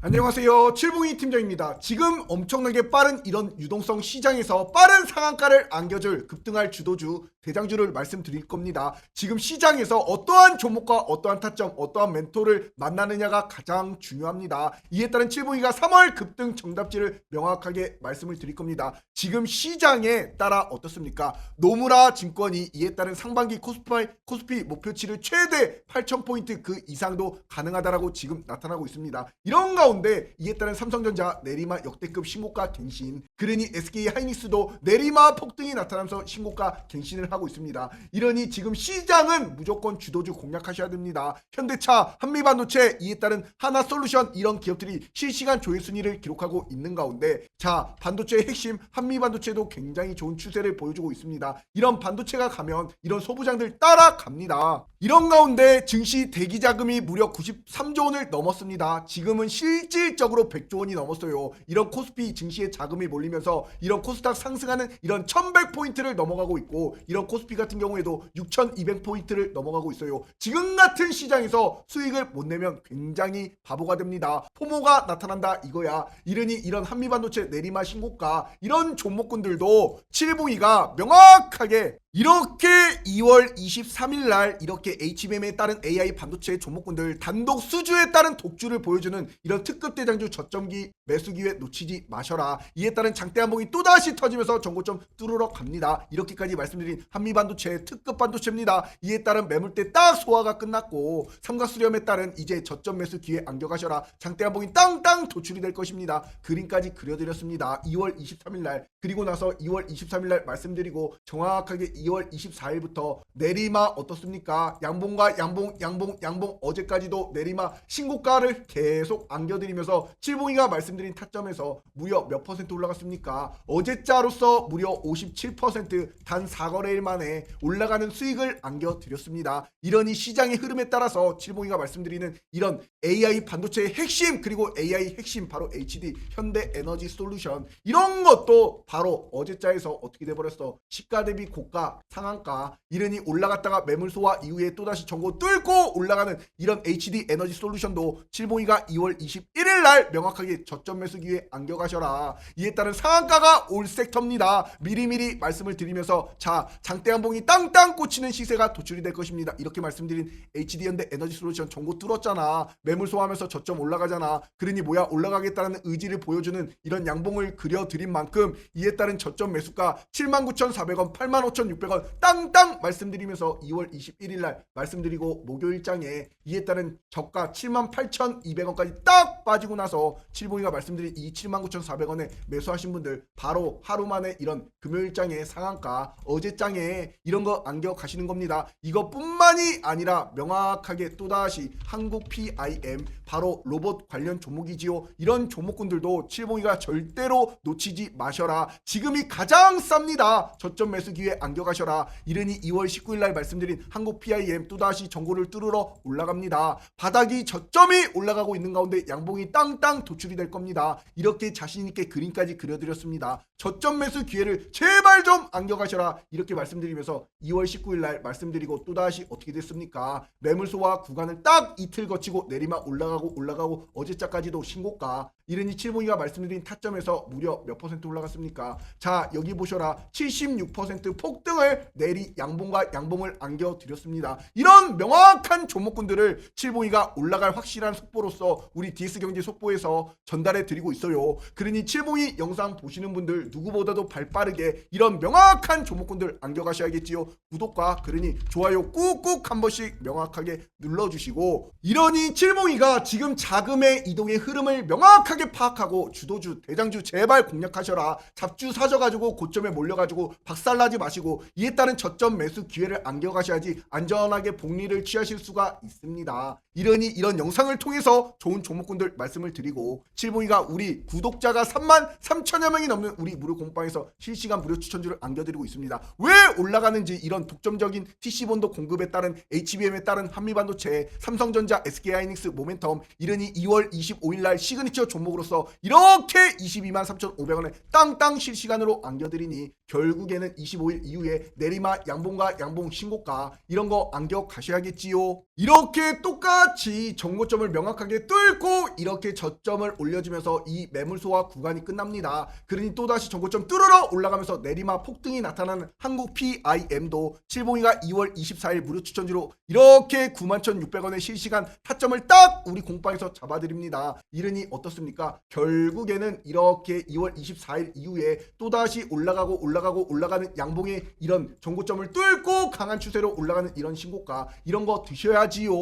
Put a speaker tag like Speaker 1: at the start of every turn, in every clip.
Speaker 1: 안녕하세요. 칠봉이 팀장입니다. 지금 엄청나게 빠른 이런 유동성 시장에서 빠른 상한가를 안겨줄 급등할 주도주, 대장주를 말씀드릴 겁니다. 지금 시장에서 어떠한 종목과 어떠한 타점, 어떠한 멘토를 만나느냐가 가장 중요합니다. 이에 따른 칠봉이가 3월 급등 정답지를 명확하게 말씀을 드릴 겁니다. 지금 시장에 따라 어떻습니까? 노무라 증권이 이에 따른 상반기 코스피 목표치를 최대 8,000포인트 그 이상도 가능하다라고 지금 나타나고 있습니다. 이런 가운데 이에 따른 삼성전자 내리마 역대급 신고가 갱신, 그러니 SK 하이닉스도 내리마 폭등이 나타나면서 신고가 갱신을 하고 있습니다. 이러니 지금 시장은 무조건 주도주 공략하셔야 됩니다. 현대차, 한미반도체, 이에 따른 하나솔루션 이런 기업들이 실시간 조회 순위를 기록하고 있는 가운데 자, 반도체의 핵심 한미반도체도 굉장히 좋은 추세를 보여주고 있습니다. 이런 반도체가 가면 이런 소부장들 따라갑니다. 이런 가운데 증시 대기 자금이 무려 93조 원을 넘었습니다. 지금은 실질적으로 100조 원이 넘었어요. 이런 코스피 증시에 자금이 몰리면서 이런 코스닥 상승하는 이런 1100포인트를 넘어가고 있고, 이런 코스피 같은 경우에도 6200포인트를 넘어가고 있어요. 지금 같은 시장에서 수익을 못 내면 굉장히 바보가 됩니다. 포모가 나타난다 이거야. 이러니 이런 한미반도체 내리마 신고가 이런 종목군들도 칠봉이가 명확하게 이렇게 2월 23일 날 이렇게 HBM에 따른 AI 반도체 종목군들 단독 수주에 따른 독주를 보여주는 이런 특급 대장주 저점기 매수 기회 놓치지 마셔라. 이에 따른 장대 한봉이 또다시 터지면서 전고점 뚫으러 갑니다. 이렇게까지 말씀드린 한미반도체 특급 반도체입니다. 이에 따른 매물대 딱 소화가 끝났고 삼각수렴에 따른 이제 저점 매수 기회 안겨가셔라. 장대 한봉이 땅땅 도출이 될 것입니다. 그림까지 그려드렸습니다. 2월 23일 날, 그리고 나서 2월 23일 날 말씀드리고 정확하게 2월 24일부터 내리마 어떻습니까? 양봉과 양봉 어제까지도 내리마 신고가를 계속 안겨드리면서 칠봉이가 말씀드린 타점에서 무려 몇 퍼센트 올라갔습니까? 어제자로서 무려 57% 단 4거래일 만에 올라가는 수익을 안겨드렸습니다. 이러니 시장의 흐름에 따라서 칠봉이가 말씀드리는 이런 AI 반도체의 핵심, 그리고 AI 핵심 바로 HD 현대에너지 솔루션, 이런 것도 바로 어제자에서 어떻게 돼버렸어? 시가 대비 고가 상한가. 이러니 올라갔다가 매물 소화 이후에 또다시 전고 뚫고 올라가는 이런 HD 에너지 솔루션도 칠봉이가 2월 21일 날 명확하게 저점 매수 기회 안겨가셔라. 이에 따른 상한가가 올 섹터입니다. 미리미리 말씀을 드리면서 자, 장대 한봉이 땅땅 꽂히는 시세가 도출이 될 것입니다. 이렇게 말씀드린 HD 현대 에너지 솔루션 전고 뚫었잖아. 매물 소화하면서 저점 올라가잖아. 그러니 뭐야, 올라가겠다는 의지를 보여주는 이런 양봉을 그려드린 만큼 이에 따른 저점 매수가 79,400원, 85,600원 땅땅 말씀드리면서 2월 21일 날 말씀드리고 목요일장에 이에 따른 저가 78,200원까지 딱 빠지고 나서 칠봉이가 말씀드린 이 79,400원에 매수하신 분들 바로 하루 만에 이런 금요일장에 상한가, 어제장에 이런 거 안겨 가시는 겁니다. 이것뿐만이 아니라 명확하게 또다시 한국 PIM 바로 로봇 관련 종목이지요. 이런 종목군들도 칠봉이가 절대로 놓치지 마셔라. 지금이 가장 쌉니다. 저점 매수 기회 안겨가셔라. 이르니 2월 19일 날 말씀드린 한국 PIM 또다시 전고를 뚫으러 올라갑니다. 바닥이 저점이 올라가고 있는 가운데 양봉이 땅땅 도출이 될 겁니다. 이렇게 자신있게 그림까지 그려드렸습니다. 저점 매수 기회를 제발 좀 안겨가셔라. 이렇게 말씀드리면서 2월 19일 날 말씀드리고 또다시 어떻게 됐습니까? 매물 소화 구간을 딱 이틀 거치고 내리막 올라가고 어제자까지도 신고가. 이르니 칠봉이가 말씀드린 타점에서 무려 몇 퍼센트 올라갔습니까? 자, 여기 보셔라. 76% 폭등을 내리 양봉과 양봉을 안겨드렸습니다. 이런 명확한 종목군들을 칠봉이가 올라갈 확실한 속보로서 우리 DS경제 속보에서 전달해 드리고 있어요. 그러니 칠봉이 영상 보시는 분들 누구보다도 발빠르게 이런 명확한 종목군들 안겨가셔야겠지요. 구독과 그러니 좋아요 꾹꾹 한 번씩 명확하게 눌러주시고, 이러니 칠봉이가 지금 자금의 이동의 흐름을 명확하게 파악하고 주도주 대장주 제발 공략하셔라. 잡주 사셔가지고 고점에 몰려가지고 박살나지 마시고 이에 따른 저점 매수 기회를 안겨가셔야지 안전하게 복리를 취하실 수가 있습니다. 이러니 이런 영상을 통해서 좋은 종목군들 말씀을 드리고, 칠봉이가 우리 구독자가 33,000여 명이 넘는 우리 무료 공방에서 실시간 무료 추천주를 안겨드리고 있습니다. 왜 올라가는지 이런 독점적인 TC본도 공급에 따른 HBM에 따른 한미반도체, 삼성전자, SK하이닉스, 모멘텀, 이러니 2월 25일 날 시그니처 종목으로서 이렇게 223,500원에 땅땅 실시간으로 안겨드리니 결국에는 25일 이후에 내리막 양봉과 양봉 신고가 이런 거 안겨 가셔야겠지요. 이렇게 똑같이 정고점을 명확하게 뚫고 이렇게 저점을 올려주면서 이 매물소화 구간이 끝납니다. 그러니 또다시 정고점 뚫으러 올라가면서 내리막 폭등이 나타나는 한국 PIM도 칠봉이가 2월 24일 무료 추천주로 이렇게 91,600원의 실시간 타점을 딱 우리 공방에서 잡아드립니다. 이러니 어떻습니까? 결국에는 이렇게 2월 24일 이후에 또다시 올라가는 양봉의 이런 정고점을 뚫고 강한 추세로 올라가는 이런 신고가, 이런 거 드셔야지요.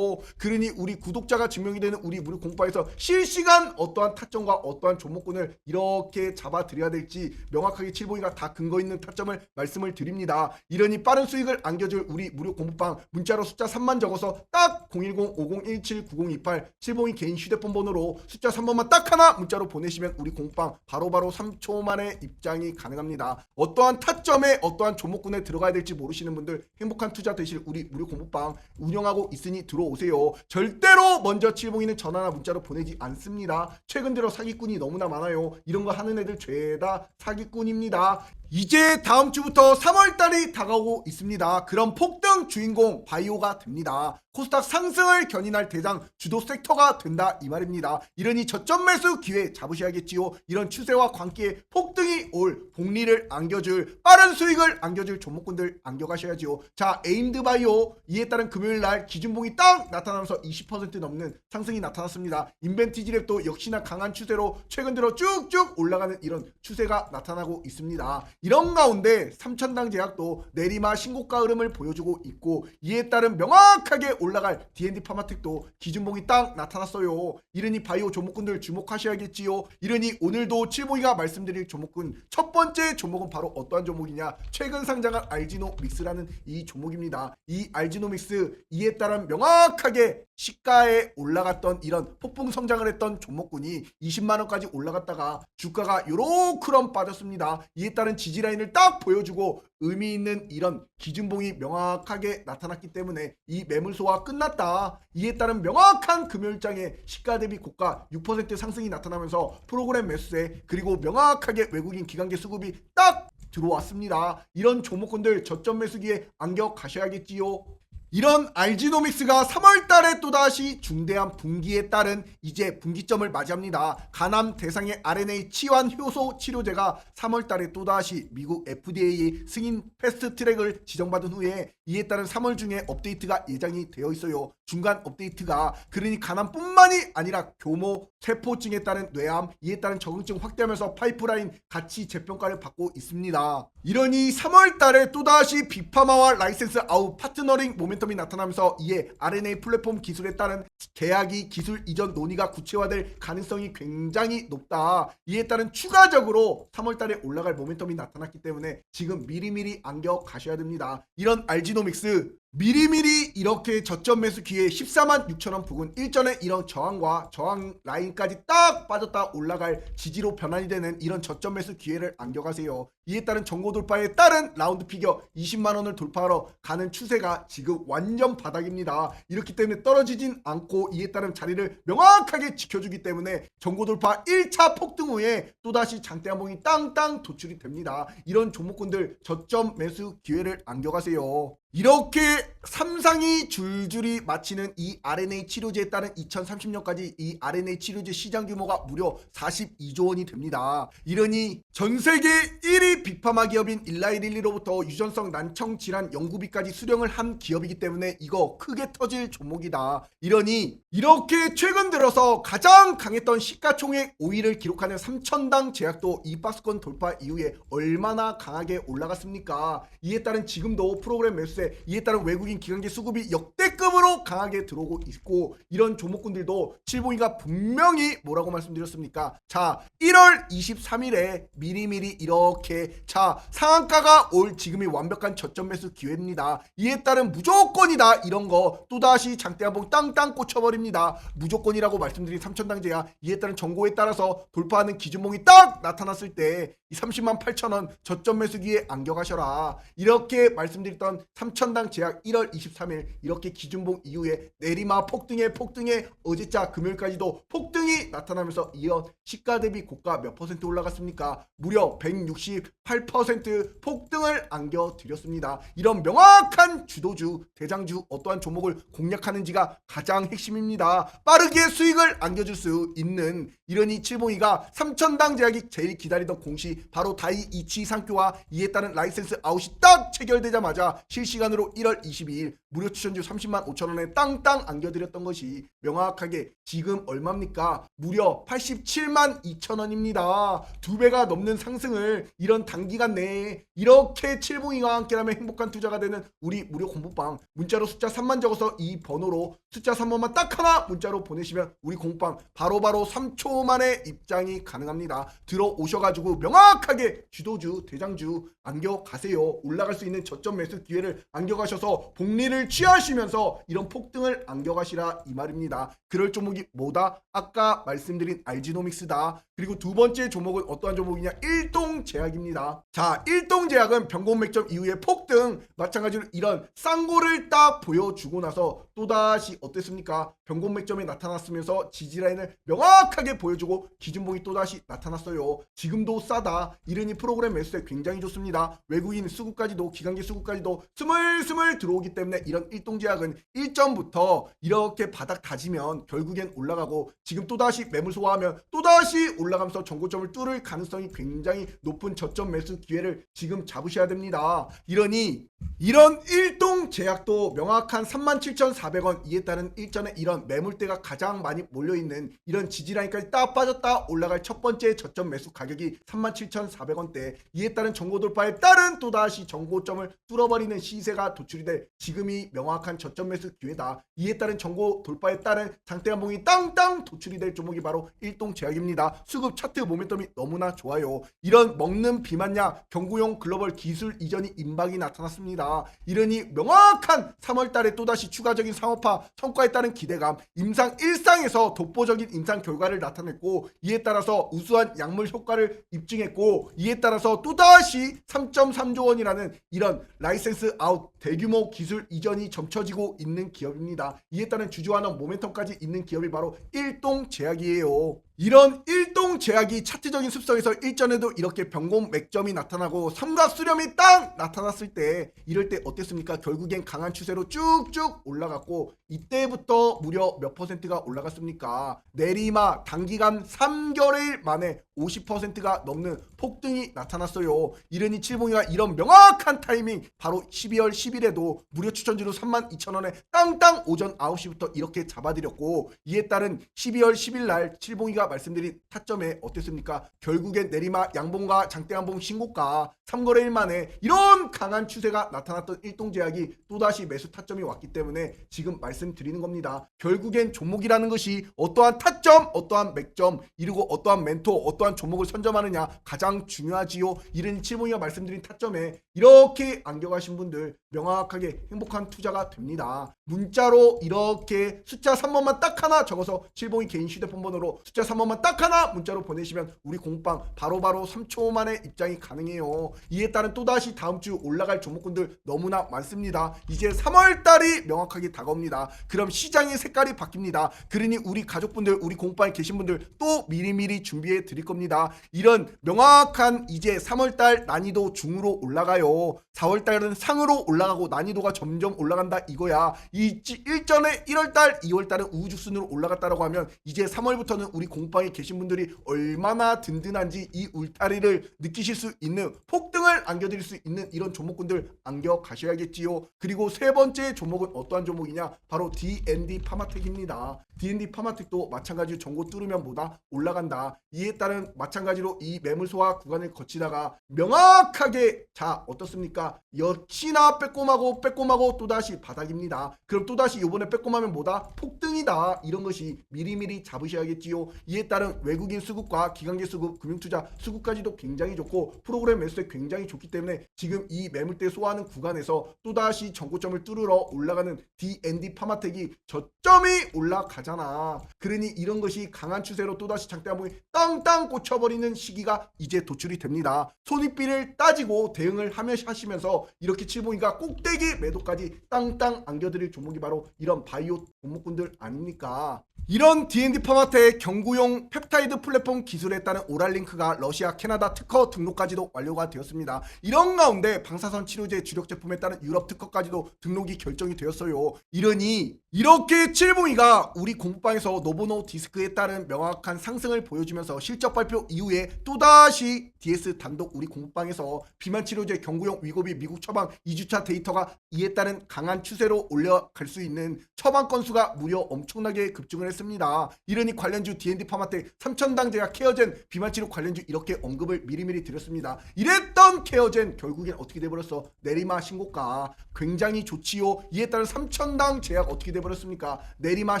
Speaker 1: 그러니 우리 구독자가 증명이 되는 우리 무료 공방에서 실시간 어떠한 타점과 어떠한 종목군을 이렇게 잡아드려야 될지 명확하게 칠봉이가 다 근거 있는 타점을 말씀을 드립니다. 이러니 빠른 수익을 안겨줄 우리 무료 공부방 문자로 숫자 3만 적어서 딱 010-5017-9028 칠봉이 개인 휴대폰 번호로 숫자 3번만 딱 하나 문자로 보내시면 우리 공부방 바로바로 3초 만에 입장이 가능합니다. 어떠한 타점에 어떠한 종목군에 들어가야 될지 모르시는 분들, 행복한 투자 되실 우리 무료 공부방 운영하고 있으니 들어오세요. 절대로 먼저 칠봉이는 전화나 문자로 보내지 않습니다. 최근 들어 사기꾼이 너무나 많아요. 이런 거 하는 애들 죄다 사기꾼입니다. 이제 다음 주부터 3월달이 다가오고 있습니다. 그럼 폭등 주인공 바이오가 됩니다. 코스닥 상승을 견인할 대장 주도 섹터가 된다 이 말입니다. 이러니 저점 매수 기회 잡으셔야겠지요. 이런 추세와 관계에 폭등이 올 복리를 안겨줄, 빠른 수익을 안겨줄 종목군들 안겨가셔야죠. 자, 에임드 바이오 이에 따른 금요일날 기준봉이 딱 나타나면서 20% 넘는 상승이 나타났습니다. 인벤티지랩도 역시나 강한 추세로 최근 들어 쭉쭉 올라가는 이런 추세가 나타나고 있습니다. 이런 가운데 삼천당 제약도 내리막 신고가 흐름을 보여주고 있고, 이에 따른 명확하게 올라갈 D&D 파마텍도 기준봉이 딱 나타났어요. 이러니 바이오 종목군들 주목하셔야겠지요. 이러니 오늘도 칠봉이가 말씀드릴 종목군 첫 번째 종목은 바로 어떠한 종목이냐, 최근 상장한 알지노믹스라는 이 종목입니다. 이 알지노믹스 이에 따른 명확하게 시가에 올라갔던 이런 폭풍 성장을 했던 종목군이 20만원까지 올라갔다가 주가가 요렇게럼 빠졌습니다. 이에 따른 지지라인을 딱 보여주고 의미 있는 이런 기준봉이 명확하게 나타났기 때문에 이 매물소화 끝났다. 이에 따른 명확한 금요일장에 시가 대비 고가 6% 상승이 나타나면서 프로그램 매수세 그리고 명확하게 외국인 기관계 수급이 딱 들어왔습니다. 이런 종목군들 저점 매수기에 안겨 가셔야겠지요. 이런 알지노믹스가 3월달에 또다시 중대한 분기에 따른 이제 분기점을 맞이합니다. 간암 대상의 RNA 치환 효소 치료제가 3월달에 또다시 미국 FDA 승인 패스트트랙을 지정받은 후에 이에 따른 3월 중에 업데이트가 예정이 되어 있어요. 중간 업데이트가. 그러니 간암뿐만이 아니라 교모, 세포증에 따른 뇌암, 이에 따른 적응증 확대하면서 파이프라인 같이 재평가를 받고 있습니다. 이러니 3월달에 또다시 빅파마와 라이센스 아웃 파트너링 모멘텀이 나타나면서 이에 RNA 플랫폼 기술에 따른 계약이 기술 이전 논의가 구체화될 가능성이 굉장히 높다. 이에 따른 추가적으로 3월달에 올라갈 모멘텀이 나타났기 때문에 지금 미리미리 안겨 가셔야 됩니다. 이런 알지노믹스 미리미리 이렇게 저점 매수 기회 14만 6천원 부근 일전에 이런 저항과 저항 라인까지 딱 빠졌다 올라갈 지지로 변환이 되는 이런 저점 매수 기회를 안겨가세요. 이에 따른 정고 돌파에 따른 라운드 피겨 20만원을 돌파하러 가는 추세가 지금 완전 바닥입니다. 이렇기 때문에 떨어지진 않고 이에 따른 자리를 명확하게 지켜주기 때문에 정고 돌파 1차 폭등 후에 또다시 장대 한봉이 땅땅 도출이 됩니다. 이런 종목군들 저점 매수 기회를 안겨가세요. 이렇게 삼상이 줄줄이 마치는 이 RNA 치료제에 따른 2030년까지 이 RNA 치료제 시장 규모가 무려 42조 원이 됩니다. 이러니 전세계 1위 빅파마 기업인 일라이릴리로부터 유전성 난청 질환 연구비까지 수령을 한 기업이기 때문에 이거 크게 터질 종목이다. 이러니 이렇게 최근 들어서 가장 강했던 시가총액 5위를 기록하는 삼천당 제약도 이 박스권 돌파 이후에 얼마나 강하게 올라갔습니까? 이에 따른 지금도 프로그램 매수세, 이에 따른 외국인 기관계 수급이 역대급으로 강하게 들어오고 있고, 이런 종목군들도 칠봉이가 분명히 뭐라고 말씀드렸습니까? 자, 1월 23일에 미리미리 이렇게 자 상한가가 올 지금이 완벽한 저점 매수 기회입니다. 이에 따른 무조건이다. 이런 거 또다시 장대 한봉 땅땅 꽂혀버립니다. 무조건이라고 말씀드린 삼천당제야 이에 따른 정고에 따라서 돌파하는 기준봉이 딱 나타났을 때 이 30만 8천원 저점 매수기에 안겨가셔라. 이렇게 말씀드렸던 삼천당 제약 1월 23일 이렇게 기준봉 이후에 내리막 폭등에 어제자 금요일까지도 폭등이 나타나면서 이어 시가 대비 고가 몇 퍼센트 올라갔습니까? 무려 168% 폭등을 안겨드렸습니다. 이런 명확한 주도주, 대장주 어떠한 종목을 공략하는지가 가장 핵심입니다. 빠르게 수익을 안겨줄 수 있는 이러니 칠봉이가 삼천당 제약이 제일 기다리던 공시 바로 다이 이치 상표와 이에 따른 라이센스 아웃이 딱 체결되자마자 실시간으로 1월 22일 무료 추천주 30만 5천원에 땅땅 안겨드렸던 것이 명확하게 지금 얼마입니까? 무려 87만 2천원입니다. 2배가 넘는 상승을 이런 단기간 내에 이렇게 칠봉이와 함께라면 행복한 투자가 되는 우리 무료 공부방 문자로 숫자 3만 적어서 이 번호로 숫자 3번만 딱 하나 문자로 보내시면 우리 공부방 바로바로 3초 만에 입장이 가능합니다. 들어오셔가지고 명확하게 주도주, 대장주 안겨가세요. 올라갈 수 있는 저점 매수 기회를 안겨가셔서 복리를 취하시면서 이런 폭등을 안겨가시라 이 말입니다. 그럴 종목이 뭐다? 아까 말씀드린 알지노믹스다. 그리고 두 번째 종목은 어떠한 종목이냐? 일동제약입니다. 자, 일동제약은 변곡 맥점 이후에 폭등 마찬가지로 이런 쌍고를 딱 보여주고 나서 또다시 어땠습니까? 변곡 맥점이 나타났으면서 지지라인을 명확하게 보여주고 기준봉이 또다시 나타났어요. 지금도 싸다. 이러니 프로그램 매수세 굉장히 좋습니다. 외국인 수급까지도 기관기 수급까지도 스물스물 들어오기 때문에 이런 일동제약은 1점부터 이렇게 바닥 다지면 결국엔 올라가고 지금 또다시 매물 소화하면 또다시 올라가면서 전고점을 뚫을 가능성이 굉장히 높은 저점 매수 기회를 지금 잡으셔야 됩니다. 이러니 이런 일동제약도 명확한 37,400원 이에 따른 일전에 이런 매물대가 가장 많이 몰려있는 이런 지지라인까지 딱 빠졌다 올라갈 첫 번째 저점 매수 가격이 37,400원대 이에 따른 전고 돌파에 따른 또다시 전고점을 뚫어버리는 시세가 도출이 될 지금이 명확한 저점 매수 기회다. 이에 따른 전고 돌파에 따른 장대한봉이 땅땅 도출이 될 종목이 바로 일동제약입니다. 수급 차트 모멘텀이 너무나 좋아요. 이런 먹는 비만약 경구용 글로벌 기술 이전이 임박이 나타났습니다. 이러니 명확한 3월달에 또다시 추가적인 상업화 성과에 따른 기대감 임상 1상에서 독보적인 임상 결과를 나타냈고 이에 따라서 우수한 약물 효과를 입증했고 이에 따라서 또다시 3.3조 원이라는 이런 라이센스 아웃 대규모 기술 이전이 점쳐지고 있는 기업입니다. 이에 따른 주주환원 모멘텀까지 있는 기업이 바로 일동제약이에요. 이런 일동제약이 차트적인 습성에서 일전에도 이렇게 변곡 맥점이 나타나고 삼각수렴이 딱 나타났을 때 이럴 때 어땠습니까? 결국엔 강한 추세로 쭉쭉 올라갔고 이때부터 무려 몇 퍼센트가 올라갔습니까? 내리막 단기간 3개월 만에 50%가 넘는 폭등이 나타났어요. 이러니 칠봉이가 이런 명확한 타이밍 바로 12월 10일에도 무료 추천주로 32,000원에 땅땅 오전 9시부터 이렇게 잡아드렸고 이에 따른 12월 10일날 칠봉이가 말씀드린 타점에 어땠습니까? 결국엔 내리막 양봉과 장대양봉 신고가 3거래일 만에 이런 강한 추세가 나타났던 일동제약이 또다시 매수 타점이 왔기 때문에 지금 말씀드리는 겁니다. 결국엔 종목이라는 것이 어떠한 타점, 어떠한 맥점, 이르고 어떠한 멘토, 어떠한 종목을 선점하느냐 가장 중요하지요. 이런 칠봉이가 말씀드린 타점에 이렇게 안겨가신 분들 명확하게 행복한 투자가 됩니다. 문자로 이렇게 숫자 3번만 딱 하나 적어서 칠봉이 개인 휴대폰 번호로 숫자 3번만 딱 하나 문자로 보내시면 우리 공방 바로바로 3초 만에 입장이 가능해요. 이에 따른 또다시 다음 주 올라갈 종목군들 너무나 많습니다. 이제 3월달이 명확하게 다가옵니다. 그럼 시장의 색깔이 바뀝니다. 그러니 우리 가족분들 우리 공방에 계신 분들 또 미리미리 준비해 드릴 겁니다. 이런 명확한 이제 3월달 난이도 중으로 올라가요. 4월달은 상으로 올라가고 난이도가 점점 올라간다 이거야. 이 일전에 1월달 2월달은 우후죽순으로 올라갔다라고 하면 이제 3월부터는 우리 공방에 계신 분들이 얼마나 든든한지 이 울타리를 느끼실 수 있는 폭등을 안겨드릴 수 있는 이런 종목군들 안겨 가셔야겠지요. 그리고 세 번째 종목은 어떠한 종목이냐? 바로 D&D 파마텍입니다. D&D 파마텍도 마찬가지로 전고 뚫으면 뭐다? 올라간다. 이에 따른 마찬가지로 이 매물 소화 구간을 거치다가 명확하게 자 어떻습니까? 역시나 빼꼼하고 또다시 바닥입니다. 그럼 또다시 요번에 빼꼼하면 뭐다? 폭등이다. 이런 것이 미리미리 잡으셔야겠지요. 이에 이에 따른 외국인 수급과 기관계 수급, 금융투자 수급까지도 굉장히 좋고 프로그램 매수에 굉장히 좋기 때문에 지금 이 매물대 소화하는 구간에서 또다시 전고점을 뚫으러 올라가는 D&D 파마텍이 저점이 올라가잖아. 그러니 이런 것이 강한 추세로 또다시 장대 한봉이 땅땅 꽂혀버리는 시기가 이제 도출이 됩니다. 손익비를 따지고 대응을 하시면서 이렇게 칠봉이가 꼭대기 매도까지 땅땅 안겨드릴 종목이 바로 이런 바이오 종목군들 아닙니까? 이런 D&D 파마텍 경구용 펩타이드 플랫폼 기술에 따른 오랄링크가 러시아, 캐나다 특허 등록까지도 완료가 되었습니다. 이런 가운데 방사선 치료제 주력 제품에 따른 유럽 특허까지도 등록이 결정이 되었어요. 이러니 이렇게 칠봉이가 우리 공부방에서 노보노 디스크에 따른 명확한 상승을 보여주면서 실적 발표 이후에 또다시 DS 단독 우리 공부방에서 비만 치료제 경구용 위고비 미국 처방 2주차 데이터가 이에 따른 강한 추세로 올라갈 수 있는 처방 건수가 무려 엄청나게 급증을 했습니다. 이러니 관련주 D&D 파마텍 3,000당 제약 케어젠 비만 치료 관련주 이렇게 언급을 미리미리 드렸습니다. 이랬던 케어젠 결국엔 어떻게 돼버렸어? 내리막 신고가 굉장히 좋지요. 이에 따른 3,000당 제약 어떻게 돼버렸습니까? 내리막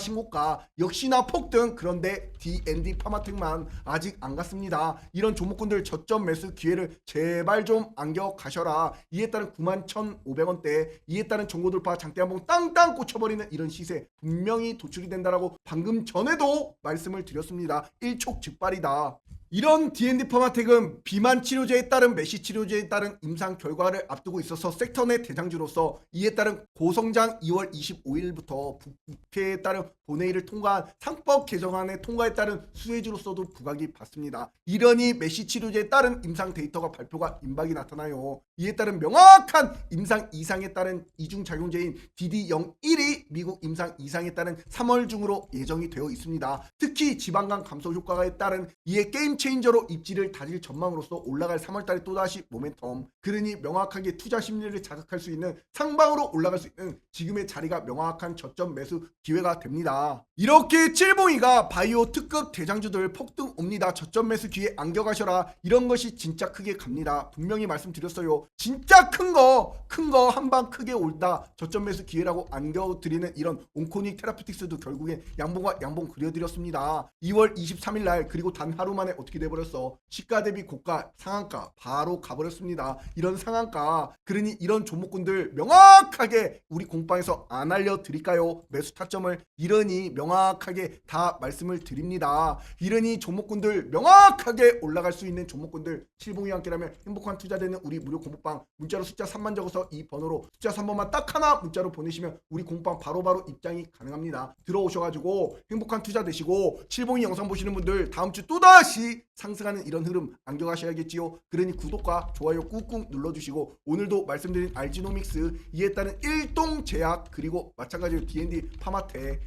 Speaker 1: 신고가 역시나 폭등. 그런데 D&D 파마텍만 아직 안 갔습니다. 이런 종목군들 저점 매수 기회를 제발 좀 안겨 가셔라. 이에 따른 91,500원대 이에 따른 정고 돌파 장대 한봉 땅땅 꽂혀버리는 이런 시세 분명히 도출이 된다라고 방금 전에도 말씀을 드렸습니다. 일촉즉발이다. 이런 D&D 파마텍은 비만 치료제에 따른 메시 치료제에 따른 임상 결과를 앞두고 있어서 섹터 내 대장주로서 이에 따른 고성장 2월 25일부터 국회에 따른 본회의를 통과한 상법 개정안의 통과에 따른 수혜주로서도 부각이 받습니다. 이러니 메시 치료제에 따른 임상 데이터가 발표가 임박이 나타나요. 이에 따른 명확한 임상 이상에 따른 이중작용제인 DD01이 미국 임상 이상에 따른 3월 중으로 예정이 되어 있습니다. 특히 지방간 감소 효과에 따른 이에 게임 체인저로 입지를 다질 전망으로서 올라갈 3월달에 또다시 모멘텀. 그러니 명확하게 투자 심리를 자극할 수 있는 상방으로 올라갈 수 있는 지금의 자리가 명확한 저점 매수 기회가 됩니다. 이렇게 칠봉이가 바이오 특급 대장주들 폭등 옵니다. 저점 매수 기회 안겨가셔라. 이런 것이 진짜 크게 갑니다. 분명히 말씀드렸어요. 진짜 큰 거 한방 크게 올다 저점 매수 기회라고 안겨드리는 이런 온코닉 테라피틱스도 결국에 양봉과 양봉 그려드렸습니다. 2월 23일 날 그리고 단 하루 만에 어떻게 돼버렸어? 시가 대비 고가 상한가 바로 가버렸습니다. 이런 상한가. 그러니 이런 종목군들 명확하게 우리 공방에서 안 알려드릴까요? 매수 타점을. 이러니 명확하게 다 말씀을 드립니다. 이러니 종목군들 명확하게 올라갈 수 있는 종목군들 칠봉이와 함께라면 행복한 투자되는 우리 무료 공부방 문자로 숫자 3만 적어서 이 번호로 숫자 3번만 딱 하나 문자로 보내시면 우리 공부방 바로바로 입장이 가능합니다. 들어오셔가지고 행복한 투자 되시고 칠봉이 영상 보시는 분들 다음주 또다시 상승하는 이런 흐름 안겨가셔야겠지요. 그러니 구독과 좋아요 꾹꾹 눌러주시고 오늘도 말씀드린 알지노믹스 이에 따른 일동제약 그리고 마찬가지로 D&D 파마텍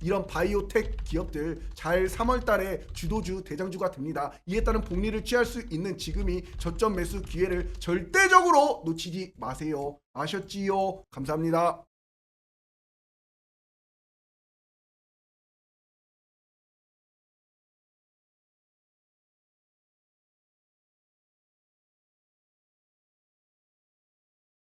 Speaker 1: 이런 바이오텍 기업들 잘 3월달에 주도주 대장주가 됩니다. 이에 따른 복리를 취할 수 있는 지금이 저점 매수 기회를 절대적으로 놓치지 마세요. 아셨지요? 감사합니다.